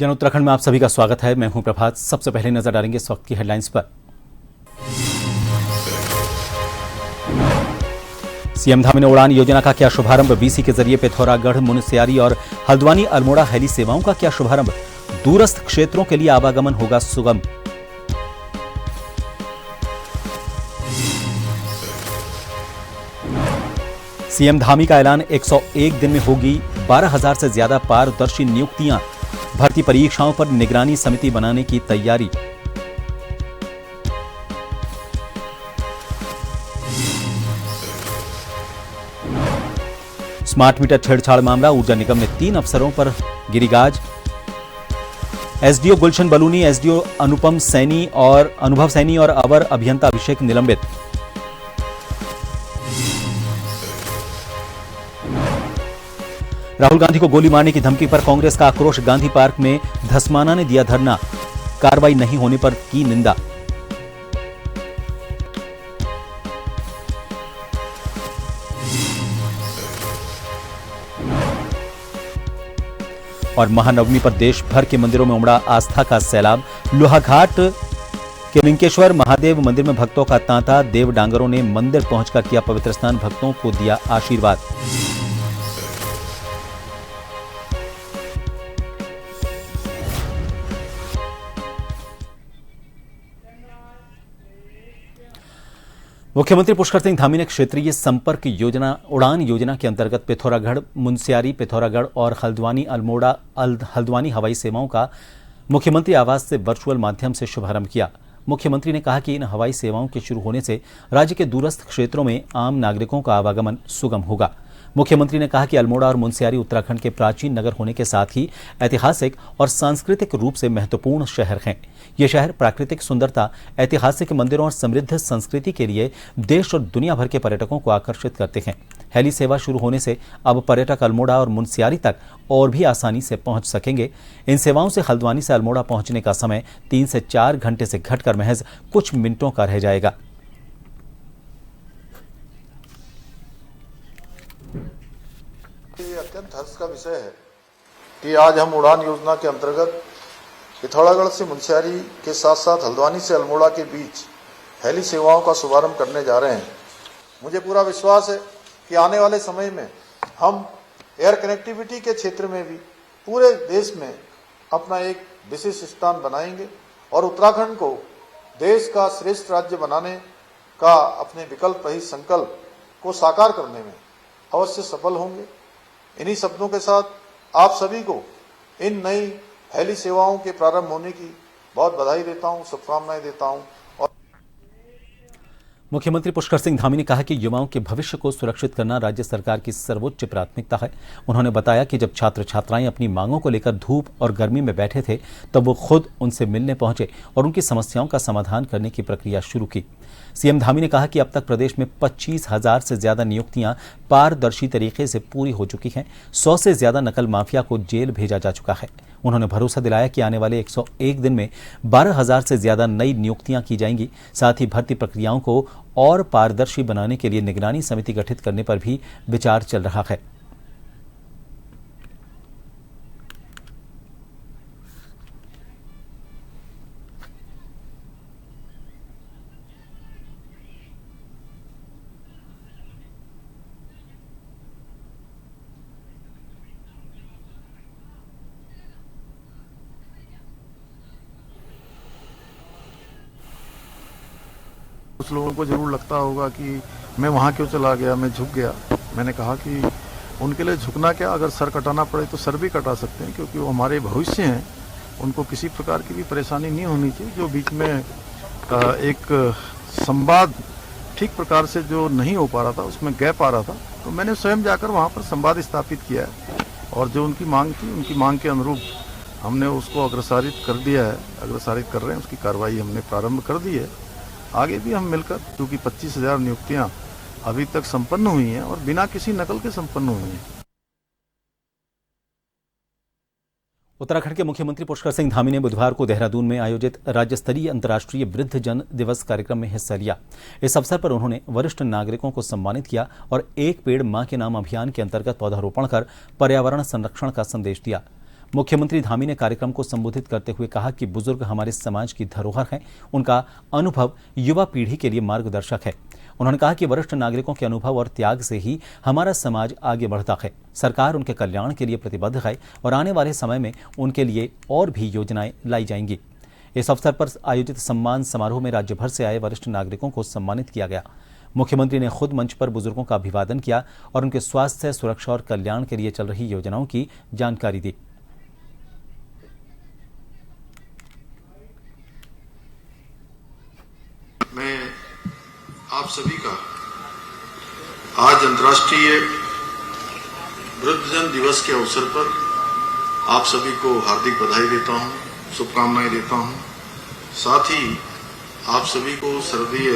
जन उत्तराखंड में आप सभी का स्वागत है। मैं हूं प्रभात। सबसे पहले नजर डालेंगे इस वक्त की हेडलाइंस पर। सीएम धामी ने उड़ान योजना का किया शुभारंभ। बीसी के जरिए पिथौरागढ़, मुनस्यारी और हल्द्वानी अल्मोड़ा हेली सेवाओं का किया शुभारंभ। दूरस्थ क्षेत्रों के लिए आवागमन होगा सुगम। सीएम धामी का ऐलान, 101 दिन में होगी 12,000 से ज्यादा पारदर्शी नियुक्तियां। भर्ती परीक्षाओं पर निगरानी समिति बनाने की तैयारी। स्मार्ट मीटर छेड़छाड़ मामला, ऊर्जा निगम में 3 अफसरों पर गिरी गाज। एसडीओ गुलशन बलूनी, एसडीओ अनुपम सैनी और अनुभव सैनी और अवर अभियंता अभिषेक निलंबित। राहुल गांधी को गोली मारने की धमकी पर कांग्रेस का आक्रोश। गांधी पार्क में धसमाना ने दिया धरना। कार्रवाई नहीं होने पर की निंदा। और महानवमी पर देश भर के मंदिरों में उमड़ा आस्था का सैलाब। लोहाघाट के लिंकेश्वर महादेव मंदिर में भक्तों का तांता। देव डांगरों ने मंदिर पहुंचकर किया पवित्र स्नान, भक्तों को दिया आशीर्वाद। मुख्यमंत्री पुष्कर सिंह धामी ने क्षेत्रीय संपर्क योजना उड़ान योजना के अंतर्गत पिथौरागढ़, मुनस्यारी, पिथौरागढ़ और हल्द्वानी अल्मोड़ा हल्द्वानी हवाई सेवाओं का मुख्यमंत्री आवास से वर्चुअल माध्यम से शुभारंभ किया। मुख्यमंत्री ने कहा कि इन हवाई सेवाओं के शुरू होने से राज्य के दूरस्थ क्षेत्रों में आम नागरिकों का आवागमन सुगम होगा। मुख्यमंत्री ने कहा कि अल्मोड़ा और मुनस्यारी उत्तराखंड के प्राचीन नगर होने के साथ ही ऐतिहासिक और सांस्कृतिक रूप से महत्वपूर्ण शहर हैं। ये शहर प्राकृतिक सुंदरता, ऐतिहासिक मंदिरों और समृद्ध संस्कृति के लिए देश और दुनिया भर के पर्यटकों को आकर्षित करते हैं। हेली सेवा शुरू होने से अब पर्यटक अल्मोड़ा और मुनस्यारी तक और भी आसानी से पहुंच सकेंगे। इन सेवाओं से हल्द्वानी से अल्मोड़ा पहुंचने का समय 3 से 4 घंटे से घटकर महज कुछ मिनटों का रह जाएगा। ये अत्यंत हर्ष का विषय है कि आज हम उड़ान योजना के अंतर्गत पिथौरागढ़ से मुनस्यारी के साथ साथ हल्द्वानी से अल्मोड़ा के बीच हेली सेवाओं का शुभारंभ करने जा रहे हैं। मुझे पूरा विश्वास है कि आने वाले समय में हम एयर कनेक्टिविटी के क्षेत्र में भी पूरे देश में अपना एक विशिष्ट स्थान बनाएंगे और उत्तराखंड को देश का श्रेष्ठ राज्य बनाने का अपने विकल्प रहित संकल्प को साकार करने में अवश्य सफल होंगे। इन्हीं शब्दों के साथ आप सभी को इन नई हेली सेवाओं के प्रारंभ होने की बहुत बधाई देता हूं, शुभकामनाएं देता हूं। और मुख्यमंत्री पुष्कर सिंह धामी ने कहा कि युवाओं के भविष्य को सुरक्षित करना राज्य सरकार की सर्वोच्च प्राथमिकता है। उन्होंने बताया कि जब छात्र छात्राएं अपनी मांगों को लेकर धूप और गर्मी में बैठे थे तब वो खुद उनसे मिलने पहुंचे और उनकी समस्याओं का समाधान करने की प्रक्रिया शुरू की। सीएम धामी ने कहा कि अब तक प्रदेश में 25,000 से ज्यादा नियुक्तियां पारदर्शी तरीके से पूरी हो चुकी हैं। 100 से ज्यादा नकल माफिया को जेल भेजा जा चुका है। उन्होंने भरोसा दिलाया कि आने वाले 101 दिन में 12,000 से ज्यादा नई नियुक्तियां की जाएंगी। साथ ही भर्ती प्रक्रियाओं को और पारदर्शी बनाने के लिए निगरानी समिति गठित करने पर भी विचार चल रहा है। कुछ लोगों को जरूर लगता होगा कि मैं वहाँ क्यों चला गया, मैं झुक गया। मैंने कहा कि उनके लिए झुकना क्या, अगर सर कटाना पड़े तो सर भी कटा सकते हैं, क्योंकि वो हमारे भविष्य हैं। उनको किसी प्रकार की भी परेशानी नहीं होनी चाहिए। जो बीच में एक संवाद ठीक प्रकार से जो नहीं हो पा रहा था, उसमें गैप आ रहा था, तो मैंने स्वयं जाकर वहाँ पर संवाद स्थापित किया है और जो उनकी मांग थी, उनकी मांग के अनुरूप हमने उसको अग्रसारित कर दिया है, अग्रसारित कर रहे हैं। उसकी कार्रवाई हमने प्रारंभ कर दी है। आगे भी हम मिलकर, क्योंकि 25,000 नियुक्तियां अभी तक संपन्न हुई हैं और बिना किसी नकल के संपन्न हुई हैं। उत्तराखंड के मुख्यमंत्री पुष्कर सिंह धामी ने बुधवार को देहरादून में आयोजित राज्य स्तरीय अंतर्राष्ट्रीय वृद्धजन दिवस कार्यक्रम में हिस्सा लिया। इस अवसर पर उन्होंने वरिष्ठ नागरिकों को सम्मानित किया और एक पेड़ मां के नाम अभियान के अंतर्गत पौधारोपण कर पर्यावरण संरक्षण का संदेश दिया। मुख्यमंत्री धामी ने कार्यक्रम को संबोधित करते हुए कहा कि बुजुर्ग हमारे समाज की धरोहर हैं। उनका अनुभव युवा पीढ़ी के लिए मार्गदर्शक है। उन्होंने कहा कि वरिष्ठ नागरिकों के अनुभव और त्याग से ही हमारा समाज आगे बढ़ता है। सरकार उनके कल्याण के लिए प्रतिबद्ध है और आने वाले समय में उनके लिए और भी योजनाएं लाई जाएंगी। इस अवसर पर आयोजित सम्मान समारोह में राज्य भर से आए वरिष्ठ नागरिकों को सम्मानित किया गया। मुख्यमंत्री ने खुद मंच पर बुजुर्गों का अभिवादन किया और उनके स्वास्थ्य, सुरक्षा और कल्याण के लिए चल रही योजनाओं की जानकारी दी। मैं आप सभी का आज अंतर्राष्ट्रीय वृद्धजन दिवस के अवसर पर आप सभी को हार्दिक बधाई देता हूं, शुभकामनाएं देता हूं। साथ ही आप सभी को शारदीय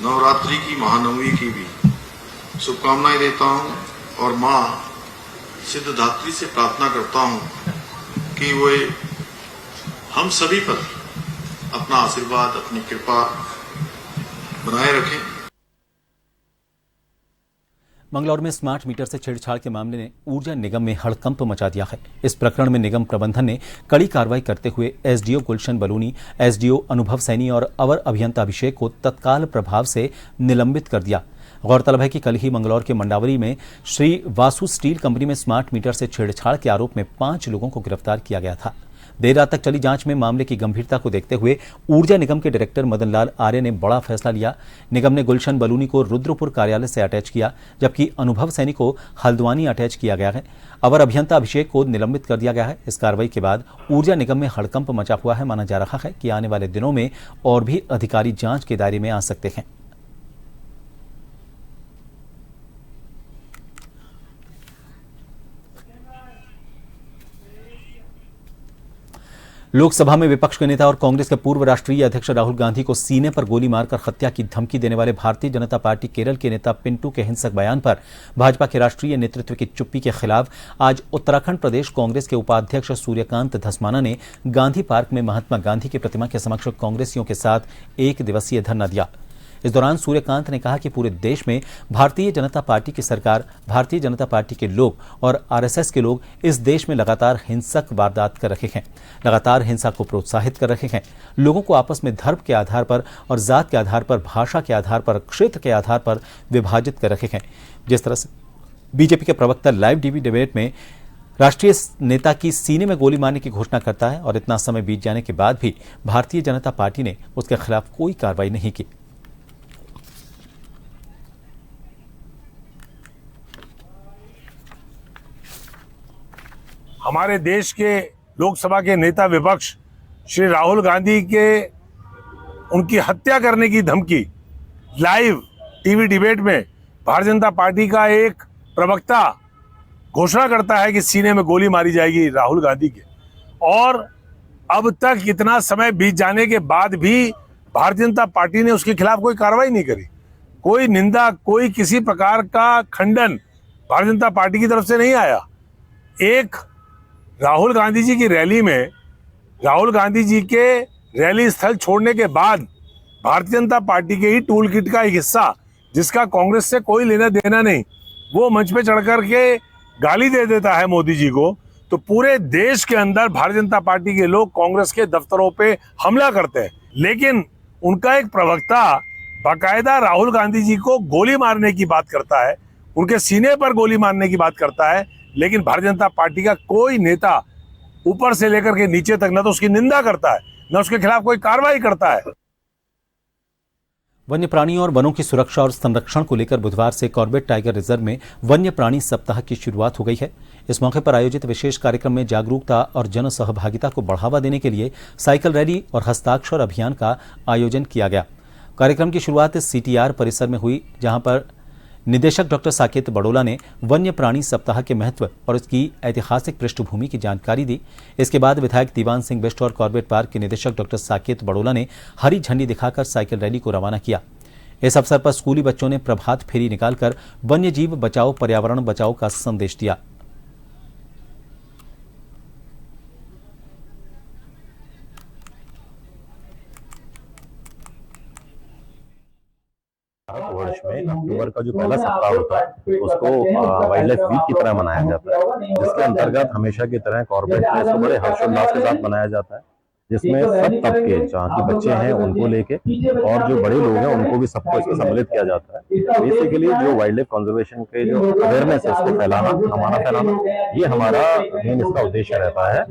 नवरात्रि की महानवमी की भी शुभकामनाएं देता हूं और मां सिद्धधात्री से प्रार्थना करता हूं कि वे हम सभी पर अपना आशीर्वाद, अपनी कृपा बनाए रखें। मंगलौर में स्मार्ट मीटर से छेड़छाड़ के मामले ने ऊर्जा निगम में हड़कंप मचा दिया है। इस प्रकरण में निगम प्रबंधन ने कड़ी कार्रवाई करते हुए एसडीओ गुलशन बलूनी, एसडीओ अनुभव सैनी और अवर अभियंता अभिषेक को तत्काल प्रभाव से निलंबित कर दिया। गौरतलब है कि कल ही मंगलौर के मंडावली में श्री वासु स्टील कंपनी में स्मार्ट मीटर से छेड़छाड़ के आरोप में 5 लोगों को गिरफ्तार किया गया था। देर रात तक चली जांच में मामले की गंभीरता को देखते हुए ऊर्जा निगम के डायरेक्टर मदन लाल आर्य ने बड़ा फैसला लिया। निगम ने गुलशन बलूनी को रुद्रपुर कार्यालय से अटैच किया, जबकि अनुभव सैनी को हल्द्वानी अटैच किया गया है। अवर अभियंता अभिषेक को निलंबित कर दिया गया है। इस कार्रवाई के बाद ऊर्जा निगम में हड़कंप मचा हुआ है। माना जा रहा है कि आने वाले दिनों में और भी अधिकारी जांच के दायरे में आ सकते हैं। लोकसभा में विपक्ष के नेता और कांग्रेस के पूर्व राष्ट्रीय अध्यक्ष राहुल गांधी को सीने पर गोली मारकर हत्या की धमकी देने वाले भारतीय जनता पार्टी केरल के नेता पिंटू के हिंसक बयान पर भाजपा के राष्ट्रीय नेतृत्व की चुप्पी के खिलाफ आज उत्तराखंड प्रदेश कांग्रेस के उपाध्यक्ष सूर्यकांत धस्माना ने गांधी पार्क में महात्मा गांधी की प्रतिमा के समक्ष कांग्रेसियों के साथ 1 दिवसीय धरना दिया। इस दौरान सूर्यकांत ने कहा कि पूरे देश में भारतीय जनता पार्टी की सरकार, भारतीय जनता पार्टी के लोग और आरएसएस के लोग इस देश में लगातार हिंसक वारदात कर रहे हैं, लगातार हिंसा को प्रोत्साहित कर रहे हैं, लोगों को आपस में धर्म के आधार पर और जात के आधार पर, भाषा के आधार पर, क्षेत्र के आधार पर विभाजित कर रहे हैं। जिस तरह से बीजेपी के प्रवक्ता लाइव टीवी डिबेट में राष्ट्रीय नेता की सीने में गोली मारने की घोषणा करता है और इतना समय बीत जाने के बाद भी भारतीय जनता पार्टी ने उसके खिलाफ कोई कार्रवाई नहीं की। हमारे देश के लोकसभा के नेता विपक्ष श्री राहुल गांधी के उनकी हत्या करने की धमकी लाइव टीवी डिबेट में भारतीय जनता पार्टी का एक प्रवक्ता घोषणा करता है कि सीने में गोली मारी जाएगी राहुल गांधी के, और अब तक इतना समय बीत जाने के बाद भी भारतीय जनता पार्टी ने उसके खिलाफ कोई कार्रवाई नहीं करी। कोई निंदा, कोई किसी प्रकार का खंडन भारतीय जनता पार्टी की तरफ से नहीं आया। एक राहुल गांधी जी की रैली में, राहुल गांधी जी के रैली स्थल छोड़ने के बाद भारतीय जनता पार्टी के ही टूल किट का एक हिस्सा, जिसका कांग्रेस से कोई लेना देना नहीं, वो मंच पे चढ़ करके गाली दे देता है मोदी जी को, तो पूरे देश के अंदर भारतीय जनता पार्टी के लोग कांग्रेस के दफ्तरों पे हमला करते हैं। लेकिन उनका एक प्रवक्ता बाकायदा राहुल गांधी जी को गोली मारने की बात करता है, उनके सीने पर गोली मारने की बात करता है, लेकिन भारतीय जनता पार्टी का कोई नेता ऊपर से लेकर के नीचे तक न तो उसकी निंदा करता है, न उसके खिलाफ कोई कार्रवाई करता है। वन्य प्राणियों और वनों की सुरक्षा और संरक्षण को लेकर बुधवार से कॉर्बेट टाइगर रिजर्व में वन्य प्राणी सप्ताह की शुरुआत हो गई है। इस मौके पर आयोजित विशेष कार्यक्रम में जागरूकता और जन सहभागिता को बढ़ावा देने के लिए साइकिल रैली और हस्ताक्षर अभियान का आयोजन किया गया। कार्यक्रम की शुरुआत सीटीआर परिसर में हुई, जहां पर निदेशक डॉक्टर साकेत बड़ोला ने वन्य प्राणी सप्ताह के महत्व और इसकी ऐतिहासिक पृष्ठभूमि की जानकारी दी। इसके बाद विधायक दीवान सिंह बिष्ट और कॉर्बेट पार्क के निदेशक डॉक्टर साकेत बड़ोला ने हरी झंडी दिखाकर साइकिल रैली को रवाना किया। इस अवसर पर स्कूली बच्चों ने प्रभात फेरी निकालकर वन्य जीव बचाओ, पर्यावरण बचाओ का संदेश दिया। वर्ष में अक्टूबर का जो पहला सप्ताह होता है उसको वाइल्ड लाइफ वीक की तरह मनाया जाता है, जिसके अंतर्गत हमेशा की तरह कॉर्पोरेट में इसको बड़े हर्षोल्लास के साथ मनाया जाता है, जिसमें सब तबके जहाँ के बच्चे हैं उनको लेके और जो बड़े लोग हैं उनको भी सबको इसमें सम्मिलित किया जाता है। बेसिकली जो वाइल्ड लाइफ कंजर्वेशन के जो अवेयरनेस है उसको फैलाना, ये हमारा मेन इसका उद्देश्य रहता है।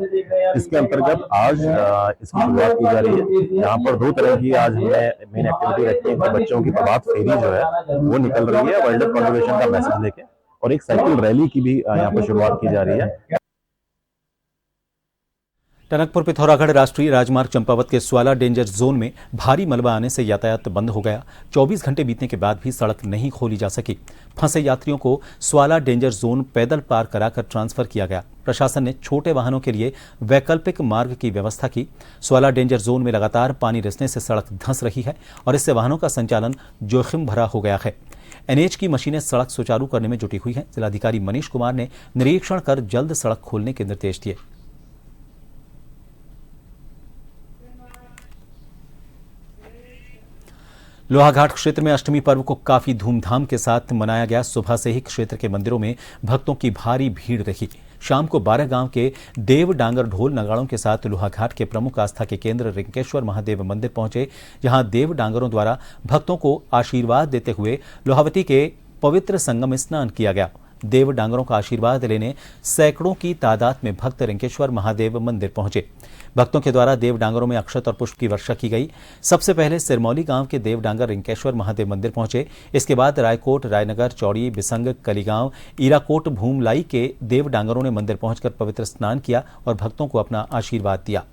इसके अंतर्गत आज इसकी शुरुआत की जा रही है। यहाँ पर 2 तरह की आज हमने मेन एक्टिविटी रखी है कि बच्चों की प्रभात फेरी जो है वो निकल रही है वाइल्ड लाइफ कंजर्वेशन का मैसेज लेके, और एक साइकिल रैली की भी यहाँ पर शुरुआत की जा रही है। टनकपुर पिथौरागढ़ राष्ट्रीय राजमार्ग चंपावत के स्वाला डेंजर जोन में भारी मलबा आने से यातायात बंद हो गया। 24 घंटे बीतने के बाद भी सड़क नहीं खोली जा सकी। फंसे यात्रियों को स्वाला डेंजर जोन पैदल पार कराकर ट्रांसफर किया गया। प्रशासन ने छोटे वाहनों के लिए वैकल्पिक मार्ग की व्यवस्था की। स्वाला डेंजर जोन में लगातार पानी रिसने से सड़क धंस रही है और इससे वाहनों का संचालन जोखिम भरा हो गया है। एनएच की मशीनें सड़क सुचारू करने में जुटी हुई हैं। जिलाधिकारी मनीष कुमार ने निरीक्षण कर जल्द सड़क खोलने के निर्देश दिए। लोहाघाट क्षेत्र में अष्टमी पर्व को काफी धूमधाम के साथ मनाया गया। सुबह से ही क्षेत्र के मंदिरों में भक्तों की भारी भीड़ रही। शाम को 12 गांव के देव डांगर ढोल नगाड़ों के साथ लोहाघाट के प्रमुख आस्था के केंद्र रिंकेश्वर महादेव मंदिर पहुंचे, जहां देव डांगरों द्वारा भक्तों को आशीर्वाद देते हुए लोहावती के पवित्र संगम स्नान किया गया। देव डांगरों का आशीर्वाद लेने सैकड़ों की तादाद में भक्त रिंकेश्वर महादेव मंदिर पहुंचे। भक्तों के द्वारा देव डांगरों में अक्षत और पुष्प की वर्षा की गई। सबसे पहले सिरमौली गांव के देव डांगर रिंकेश्वर महादेव मंदिर पहुंचे। इसके बाद रायकोट, रायनगर, चौड़ी, बिसंग, कलीगांव, ईराकोट, भूमलाई के देव डांगरों ने मंदिर पहुंचकर पवित्र स्नान किया और भक्तों को अपना आशीर्वाद दिया।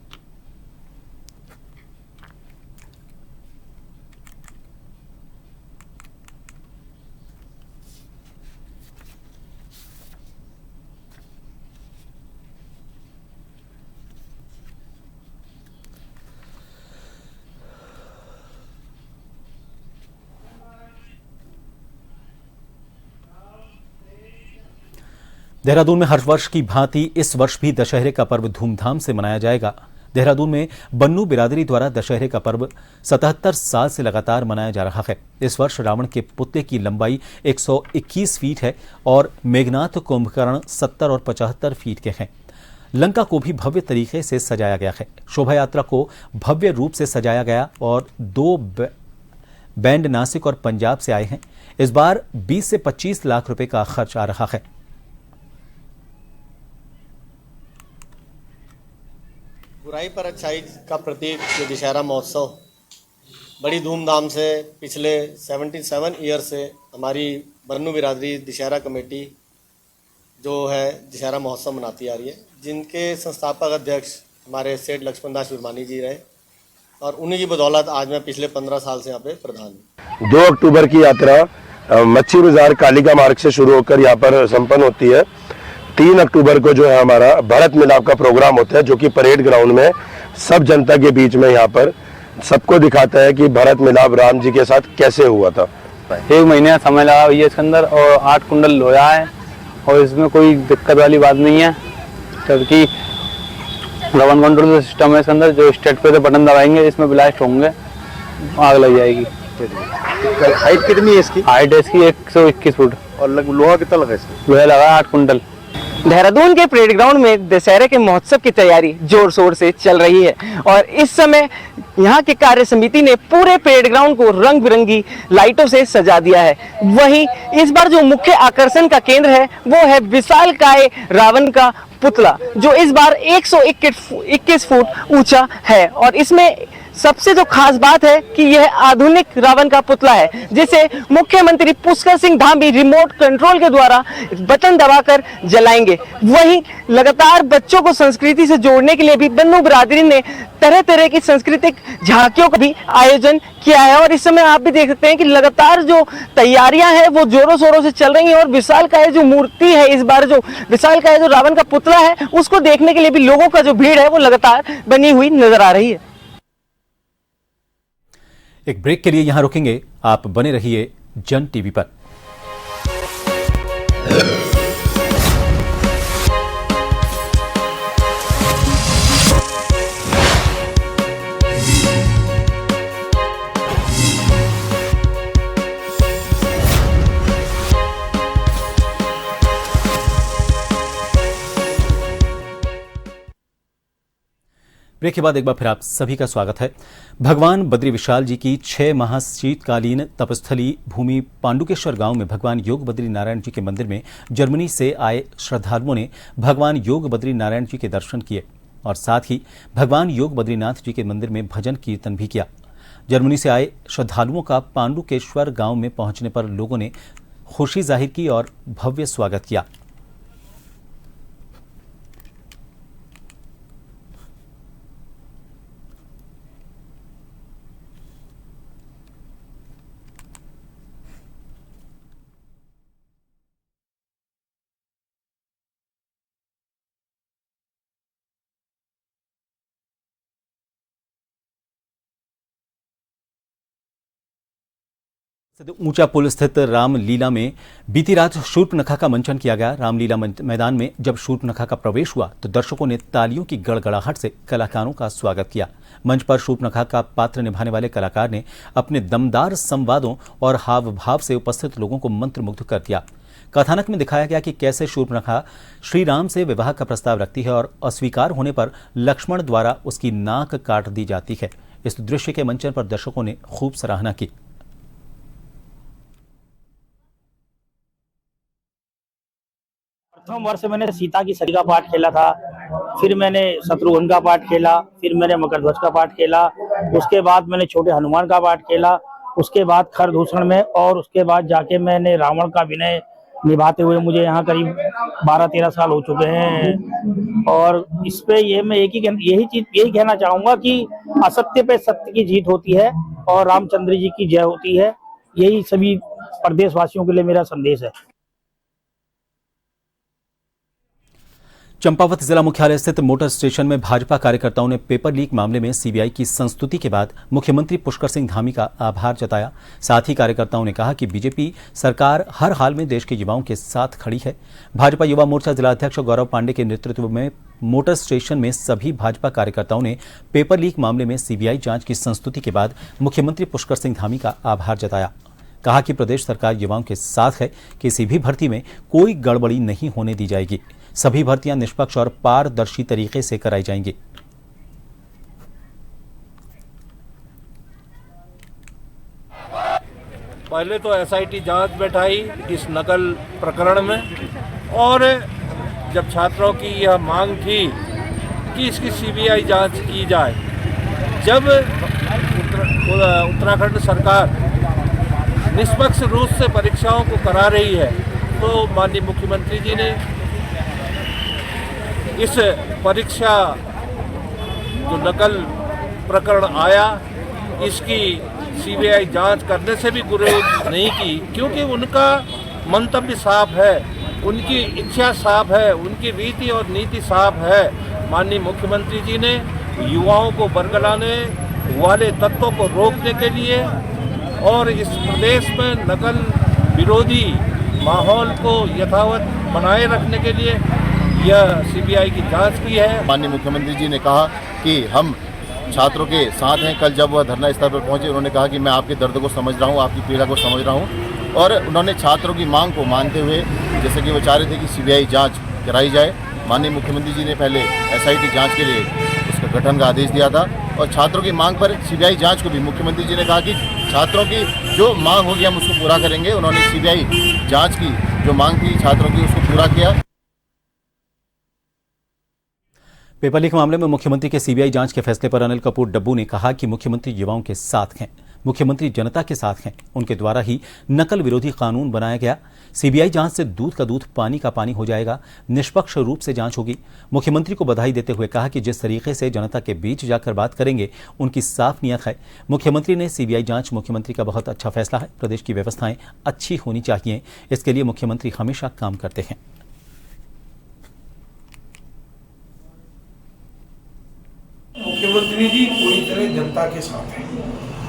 देहरादून में हर वर्ष की भांति इस वर्ष भी दशहरे का पर्व धूमधाम से मनाया जाएगा। देहरादून में बन्नू बिरादरी द्वारा दशहरे का पर्व 77 साल से लगातार मनाया जा रहा है। इस वर्ष रावण के पुतले की लंबाई 121 फीट है और मेघनाथ कुंभकर्ण 70 और 75 फीट के हैं। लंका को भी भव्य तरीके से सजाया गया है। शोभा यात्रा को भव्य रूप से सजाया गया और 2 बैंड नासिक और पंजाब से आए हैं। इस बार 20 से 25 लाख रुपए का खर्च आ रहा है। बुराई पर अच्छाई का प्रतीक ये दशहरा महोत्सव बड़ी धूमधाम से पिछले 77 ईयर से हमारी बन्नू बिरादरी दशहरा कमेटी जो है दशहरा महोत्सव मनाती आ रही है, जिनके संस्थापक अध्यक्ष हमारे सेठ लक्ष्मण दास विरमानी जी रहे और उन्हीं की बदौलत आज मैं पिछले 15 साल से यहाँ पे प्रधान हूँ। 2 अक्टूबर की यात्रा मच्छी बाजार कालिका मार्ग से शुरू होकर यहाँ पर संपन्न होती है। 3 अक्टूबर को जो है हमारा भारत मिलाप का प्रोग्राम होता है, जो कि परेड ग्राउंड में सब जनता के बीच में यहाँ पर सबको दिखाता है कि भारत मिलाप राम जी के साथ कैसे हुआ था। 1 महीने समय लगा भैया इसके अंदर और 8 कुंडल लोया है और इसमें कोई दिक्कत वाली बात नहीं है, क्योंकि रवन कंट्रोल सिस्टम है इसके अंदर। जो स्टेट पे बटन दबाएंगे इसमें ब्लास्ट होंगे, आग लग जाएगी। हाइट कितनी है इसकी? हाइट है इसकी 121 फुट। और लोहा कितना लगा इसमें? लोहा लगा 8 कुंटल। देहरादून के परेड ग्राउंड में दशहरे के महोत्सव की तैयारी जोर शोर से चल रही है और इस समय यहाँ के कार्य समिति ने पूरे परेड ग्राउंड को रंग बिरंगी लाइटों से सजा दिया है। वहीं इस बार जो मुख्य आकर्षण का केंद्र है वो है विशालकाय रावण का पुतला, जो इस बार 121 फुट ऊंचा है और इसमें सबसे जो खास बात है कि यह आधुनिक रावण का पुतला है, जिसे मुख्यमंत्री पुष्कर सिंह धामी रिमोट कंट्रोल के द्वारा बटन दबाकर जलाएंगे। वहीं लगातार बच्चों को संस्कृति से जोड़ने के लिए भी बन्नू बिरादरी ने तरह तरह की सांस्कृतिक झांकियों का भी आयोजन किया है और इस समय आप भी देख सकते हैं कि लगातार जो तैयारियां हैं वो जोरों शोरों से चल रही हैं और विशालकाय जो मूर्ति है, इस बार जो विशालकाय जो रावण का पुतला है, उसको देखने के लिए भी लोगों का जो भीड़ है वो लगातार बनी हुई नजर आ रही है। एक ब्रेक के लिए यहां रुकेंगे, आप बने रहिए जन टीवी पर। ब्रेक के बाद एक बार फिर आप सभी का स्वागत है। भगवान बद्री विशाल जी की 6 माह शीतकालीन तपस्थली भूमि पांडुकेश्वर गांव में भगवान योग बद्री नारायण जी के मंदिर में जर्मनी से आए श्रद्धालुओं ने भगवान योग बद्री नारायण जी के दर्शन किए और साथ ही भगवान योग बद्रीनाथ जी के मंदिर में भजन कीर्तन भी किया। जर्मनी से आए श्रद्धालुओं का पांडुकेश्वर गांव में पहुंचने पर लोगों ने खुशी जाहिर की और भव्य स्वागत किया। ऊंचा पुल स्थित रामलीला में बीती रात शूर्पणखा का मंचन किया गया। रामलीला मैदान में जब शूर्पणखा का प्रवेश हुआ तो दर्शकों ने तालियों की गड़गड़ाहट से कलाकारों का स्वागत किया। मंच पर शूर्पणखा का पात्र निभाने वाले कलाकार ने अपने दमदार संवादों और हाव भाव से उपस्थित लोगों को मंत्रमुग्ध कर दिया। कथानक में दिखाया गया कि कैसे शूर्पणखा श्री राम से विवाह का प्रस्ताव रखती है और अस्वीकार होने पर लक्ष्मण द्वारा उसकी नाक काट दी जाती है। इस दृश्य के मंचन पर दर्शकों ने खूब सराहना की। प्रथम वर्ष मैंने सीता की सती का पाठ खेला था, फिर मैंने शत्रुघ्न का पाठ खेला, फिर मैंने मकरध्वज का पाठ खेला, उसके बाद मैंने छोटे हनुमान का पाठ खेला, उसके बाद खरदूषण में, और उसके बाद जाके मैंने रावण का विनय निभाते हुए मुझे यहाँ करीब 12-13 साल हो चुके हैं। और इस पे ये मैं यही कहना चाहूंगा कि असत्य पे सत्य की जीत होती है और रामचंद्र जी की जय होती है। यही सभी प्रदेशवासियों के लिए मेरा संदेश है। चंपावत जिला मुख्यालय स्थित मोटर स्टेशन में भाजपा कार्यकर्ताओं ने पेपर लीक मामले में सीबीआई की संस्तुति के बाद मुख्यमंत्री पुष्कर सिंह धामी का आभार जताया। साथ ही कार्यकर्ताओं ने कहा कि बीजेपी सरकार हर हाल में देश के युवाओं के साथ खड़ी है। भाजपा युवा मोर्चा जिला अध्यक्ष गौरव पांडे के नेतृत्व में मोटर स्टेशन में सभी भाजपा कार्यकर्ताओं ने पेपर लीक मामले में सीबीआई जांच की संस्तुति के बाद मुख्यमंत्री पुष्कर सिंह धामी का आभार जताया। कहा कि प्रदेश सरकार युवाओं के साथ है, किसी भी भर्ती में कोई गड़बड़ी नहीं होने दी जाएगी। सभी भर्तियां निष्पक्ष और पारदर्शी तरीके से कराई जाएंगी। पहले तो एसआईटी जांच बैठाई इस नकल प्रकरण में, और जब छात्रों की यह मांग थी कि इसकी सीबीआई जांच की जाए, जब उत्तराखंड सरकार निष्पक्ष रूप से परीक्षाओं को करा रही है, तो माननीय मुख्यमंत्री जी ने इस परीक्षा जो नकल प्रकरण आया, इसकी सीबीआई जांच करने से भी गुरेज नहीं की, क्योंकि उनका मंतव्य साफ है, उनकी इच्छा साफ है, उनकी रीति और नीति साफ है। माननीय मुख्यमंत्री जी ने युवाओं को बरगलाने वाले तत्वों को रोकने के लिए और इस प्रदेश में नकल विरोधी माहौल को यथावत बनाए रखने के लिए यह सीबीआई की जांच की है। माननीय मुख्यमंत्री जी ने कहा कि हम छात्रों के साथ हैं। कल जब वह धरना स्थल पर पहुंचे, उन्होंने कहा कि मैं आपके दर्द को समझ रहा हूं, आपकी पीड़ा को समझ रहा हूं, और उन्होंने छात्रों की मांग को मानते हुए, जैसे कि वो चाह रहे थे कि सीबीआई जांच कराई जाए, माननीय मुख्यमंत्री जी ने पहले एसआईटी जांच के लिए उसका गठन का आदेश दिया था, और छात्रों की मांग पर सीबीआई जांच को भी मुख्यमंत्री जी ने कहा कि छात्रों की जो मांग होगी हम उसको पूरा करेंगे। उन्होंने सीबीआई जांच की जो मांग थी छात्रों की, उसको पूरा किया। पेपर लीक मामले में मुख्यमंत्री के सीबीआई जांच के फैसले पर अनिल कपूर डब्बू ने कहा कि मुख्यमंत्री युवाओं के साथ हैं, मुख्यमंत्री जनता के साथ हैं। उनके द्वारा ही नकल विरोधी कानून बनाया गया। सीबीआई जांच से दूध का दूध पानी का पानी हो जाएगा, निष्पक्ष रूप से जांच होगी। मुख्यमंत्री को बधाई देते हुए कहा कि जिस तरीके से जनता के बीच जाकर बात करेंगे, उनकी साफ नियत है। मुख्यमंत्री ने सीबीआई जांच मुख्यमंत्री का बहुत अच्छा फैसला है। प्रदेश की व्यवस्थाएं अच्छी होनी चाहिए, इसके लिए मुख्यमंत्री हमेशा काम करते हैं। मुख्यमंत्री जी पूरी तरह जनता के साथ हैं।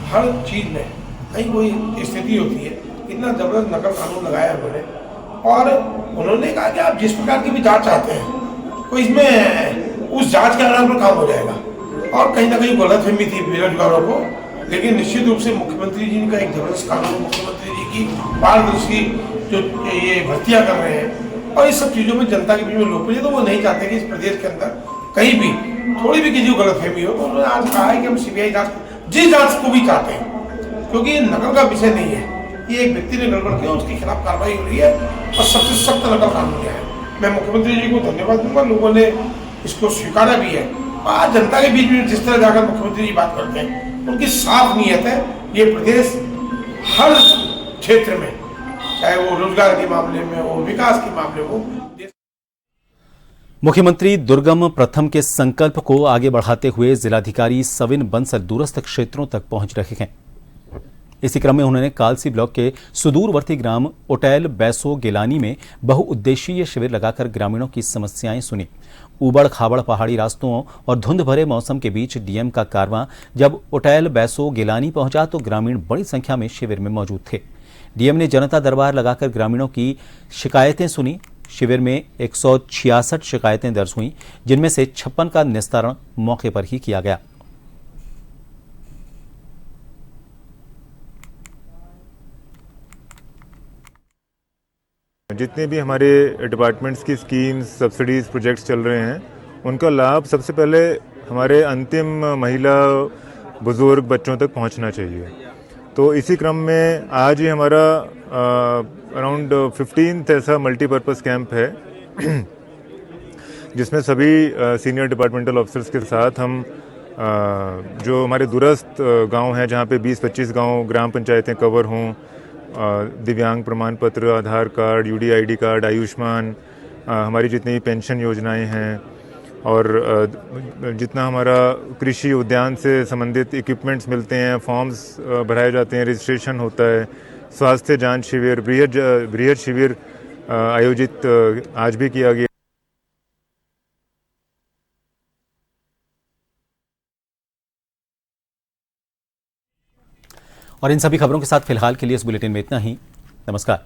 हर चीज में कहीं कोई स्थिति होती है, इतना जबरदस्त नकल कानून लगाया उन्होंने, और उन्होंने कहा कि आप जिस प्रकार की भी जांच चाहते हैं, तो इसमें उस जांच के आधार पर काम हो जाएगा। और कहीं ना कहीं गलतफहमी थी बेरोजगारों को, लेकिन निश्चित रूप से मुख्यमंत्री जी का एक जबरदस्त कानून, मुख्यमंत्री जी की पारदर्शी जो ये भर्तियां कर रहे हैं, और इस सब चीजों में जनता के बीच में लोकप्रिय, तो वो नहीं चाहते कि इस प्रदेश के अंदर कहीं भी थोड़ी भी किसी को गलतफहमी हो तो उन्होंने आज कहा है कि हम सीबीआई जांच, जिस जांच को भी चाहते हैं, क्योंकि ये नकल का विषय नहीं है, ये एक व्यक्ति ने गड़बड़ किया, उसके खिलाफ कार्रवाई हो रही है और सबसे सख्त नकल कानून है। मैं मुख्यमंत्री जी को धन्यवाद दूंगा, लोगों ने इसको स्वीकारा भी है। आज जनता के बीच में जिस तरह जाकर मुख्यमंत्री जी बात करते हैं, उनकी साफ नीयत है। ये प्रदेश हर क्षेत्र में, चाहे वो रोजगार के मामले में हो, विकास के मामले में हो, मुख्यमंत्री दुर्गम प्रथम के संकल्प को आगे बढ़ाते हुए जिलाधिकारी सविन बंसल दूरस्थ क्षेत्रों तक पहुंच रहे हैं। इसी क्रम में उन्होंने कालसी ब्लॉक के सुदूरवर्ती ग्राम ओटैल बैसो गेलानी में बहुउद्देशीय शिविर लगाकर ग्रामीणों की समस्याएं सुनी। उबड़ खाबड़ पहाड़ी रास्तों और धुंध भरे मौसम के बीच डीएम का कारवां जब ओटैल बैसो गेलानी पहुंचा तो ग्रामीण बड़ी संख्या में शिविर में मौजूद थे। डीएम ने जनता दरबार लगाकर ग्रामीणों की शिकायतें सुनी। शिविर में 166 शिकायतें दर्ज हुई, जिनमें से 56 का निस्तारण मौके पर ही किया गया। जितने भी हमारे डिपार्टमेंट्स की स्कीम्स, सब्सिडीज, प्रोजेक्ट्स चल रहे हैं, उनका लाभ सबसे पहले हमारे अंतिम महिला, बुजुर्ग, बच्चों तक पहुंचना चाहिए। तो इसी क्रम में आज ही हमारा अराउंड 15 ऐसा मल्टीपर्पज़ कैंप है जिसमें सभी सीनियर डिपार्टमेंटल ऑफिसर्स के साथ हम जो हमारे दूरस्थ गांव हैं, जहां पे 20-25 गांव ग्राम पंचायतें कवर हों, दिव्यांग प्रमाण पत्र, आधार कार्ड, यूडीआईडी कार्ड, आयुष्मान, हमारी जितनी पेंशन योजनाएं हैं और जितना हमारा कृषि उद्यान से संबंधित इक्विपमेंट्स मिलते हैं, फॉर्म्स भराए जाते हैं, रजिस्ट्रेशन होता है, स्वास्थ्य जांच शिविर, बृहद शिविर आयोजित आज भी किया गया। और इन सभी खबरों के साथ फिलहाल के लिए इस बुलेटिन में इतना ही। नमस्कार।